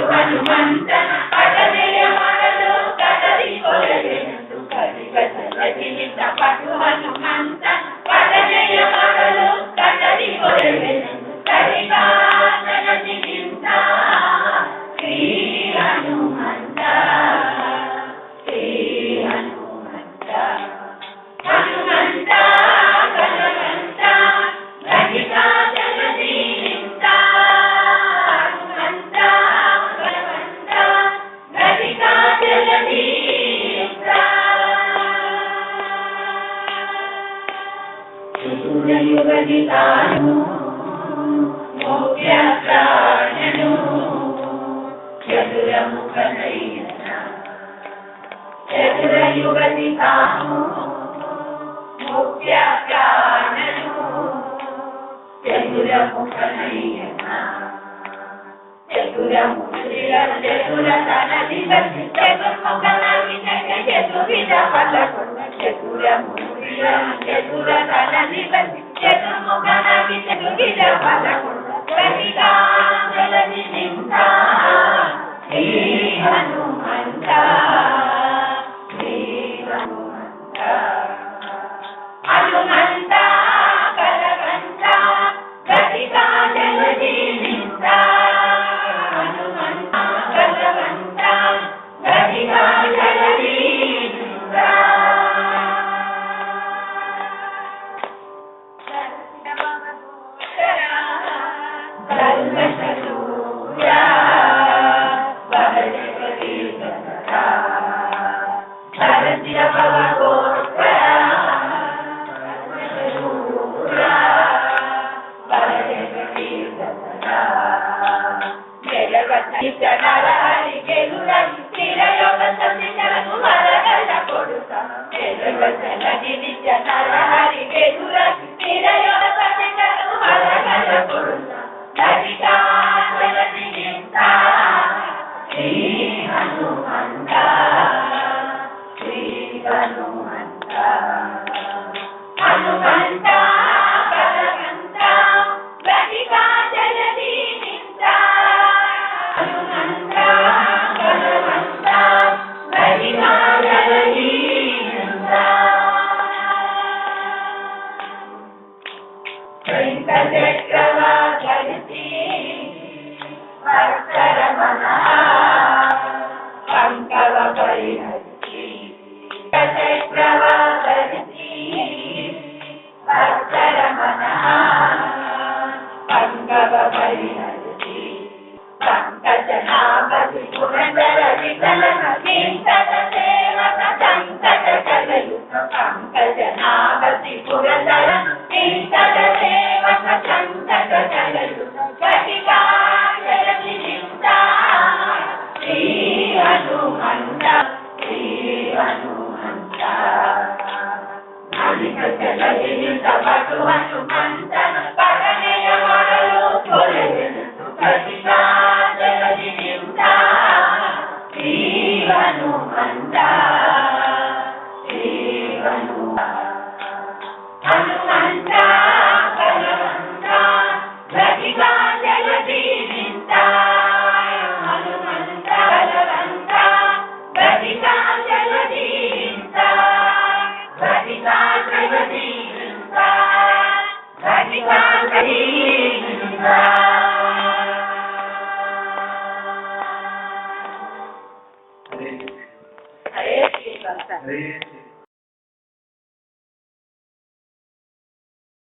ಹನುಮಂತ ಪಟನೆಯ ಮಾಡಲು ಕದರಿ ಕೊಲೆಗೆಂದು ಪಟು ಹನುಮಂತ ಪಟನೆಯ ಮಾಡಲು ಕದರಿ ಕೊಲೆಗೆಂದು ಕರಿಕಾಲದಲ್ಲಿ ನಿಂತ ಶ್ರೀ ಹನುಮಂತ ಶ್ರೀ ಹನುಮಂತ ಹನುಮಂತ ಬಲವಂತ ರಹಿತಾಚಲದಿ ನಿಂತ ಹನುಮಂತ ಬಲವಂತ ರಹಿತಾಚಲದಿ ನಿಂತ ಚತುರಯುಗದಿ ತಾನು ಮುಖ್ಯ ಪ್ರಾಣನು ಚತುರ ಮುಖನಯ್ಯನ ಚತುರಯುಗದಿ ತಾನು ಮುಖ್ಯ ಪ್ರಾಣನು ಚತುರ ಮುಖನಯ್ಯನ ಚತುರ ಮುಖಿರರು ಚತುರ ತನದಿ ಚತುರ್ಮುಖನಾಗಿ ಚತುರ್ವಿಧ ಫಲ ಕೊಟ್ಟ ಚತುರ ಮುಖಿರರು ಚತುರ ತನದಿ ಚತುರ್ಮುಖನಾಗಿ ಚತುರ್ವಿಧ ಫಲ ಕೊಟ್ಟ ಕರಿಕಾಲದಲ್ಲಿ ನಿಂತ ಶ್ರೀ ಹನುಮಂತ ಶ್ರೀ ಹನುಮಂತ ಹನುಮಂತ ಬಲವಂತ ಕರಿಕಾಲದಲ್ಲಿ ನಿಂತ ಹನುಮಂತ ಬಲವಂತ ಕರಿಕಾಲದಲ್ಲಿ ನಿಂತ ಧರ್ಮಶೂರ ಭಾರತೀಯ ಭವಗೋಸ್ಕರ ಜನರ ಹರಿಗೆ ಸ್ಥಿರಯೋಗ ಸಂಧಿಗಳನ್ನು ಮರಗಳ ಕೊಡುತ್ತ ಜನಗಿರಿ ಜನರ ಹರಿಗೆ ಸ್ಥಿರಯೋಗ ಸಂಧಿಗಳನ್ನು ಮರಗಳ ಕೊಡುತ್ತ ಕರಿಕಾಲದಲ್ಲಿ ನಿಂತ ಶ್ರೀ ಹನುಮಂತ ಶ್ರೀ ಹನುಮಂತ ಹನುಮಂತ ಬಲವಂತ ಕರಿಕಾಲದಲ್ಲಿ ನಿಂತ ಹನುಮಂತ ಬಲವಂತ ಕರಿಕಾಲದಲ್ಲಿ ನಿಂತ ವೆಂಕಟೇಶ್ವರ ಧರಿಸಿ ಭಕ್ತರ ಮನಃ ಪಂಕವ ಪರಿಹರಿಸಿ ವೆಂಕಟೇಶ್ವರ ಧರಿಸಿ ಭಕ್ತರ ಮನಃ ಪಂಕವ ಪರಿಹರಿಸಿ ಪಂಕಜನಾಭಸಿ ಪುರಂದರ ವಿಠಲನ ಕೀರ್ತನ ಸೇವಕ ಸಂಕಟ ಕಳೆಯುತ್ತ ಪಂಕಜನಾಭಸಿ ಪುರಂದರ ಕೀರ್ತನ ಸೇವಕ ಸಂಕಟ ಕಳೆಯುತ್ತ ಕರಿಕಾಲದಲ್ಲಿ ನಿಂತ ಶ್ರೀ ಹನುಮಂತ ಶ್ರೀ ಹನುಮಂತ ನಾಲಿಕ ಚಲದಿ ನಿಂತ ಪಟು ಹನುಮಂತ